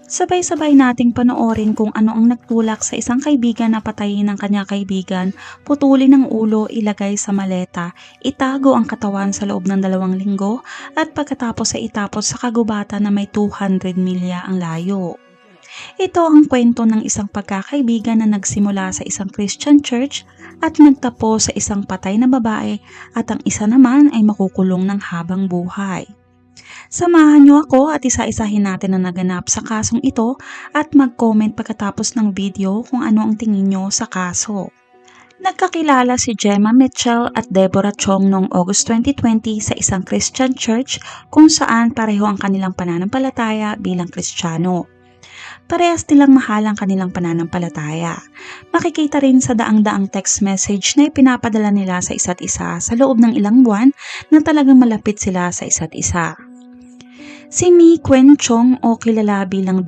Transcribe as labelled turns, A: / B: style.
A: Sabay-sabay nating panoorin kung ano ang nagtulak sa isang kaibigan na patayin ng kanya kaibigan, putulin ang ulo, ilagay sa maleta, itago ang katawan sa loob ng 2 linggo, at pagkatapos ay itapos sa kagubatan na may 200 milya ang layo. Ito ang kwento ng isang pagkakaibigan na nagsimula sa isang Christian church at nagtapos sa isang patay na babae, at ang isa naman ay makukulong ng habang buhay. Samahan niyo ako at isa-isahin natin ang naganap sa kasong ito at mag-comment pagkatapos ng video kung ano ang tingin niyo sa kaso. Nagkakilala si Gemma Mitchell at Deborah Chong noong August 2020 sa isang Christian church kung saan pareho ang kanilang pananampalataya bilang Kristiyano. Parehas nilang mahal ang kanilang pananampalataya. Makikita rin sa daang-daang text message na ipinapadala nila sa isa't isa sa loob ng ilang buwan na talagang malapit sila sa isa't isa. Si Mi Quen Chong o kilala bilang